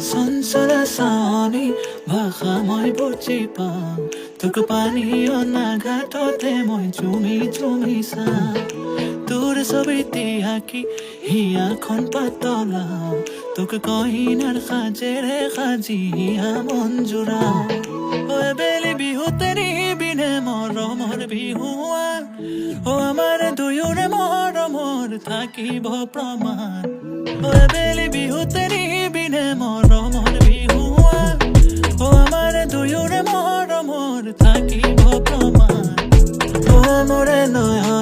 চঞ্চলা চাৱনি ভাষা মই বুজি পাওঁ তোক পানীয় নাঘাটতে মই চুমি চুমি চাওঁ তোৰ ছবিতে আঁকি হিয়াখন পাতলাও তোক কহিনাৰ সাজেৰে সাজি মন জোৰাও বেলি বিহুতে নিবিনে মৰমৰ বিহুৱা আমাৰ দুয়োৰে মৰমৰ থাকিব প্ৰমাণ বেলি বিহুতে নিবিনে মৰমৰ বিহুৱা আমাৰ দুয়োৰে মৰমৰ থাকিব প্ৰমাণ মোৰে নয়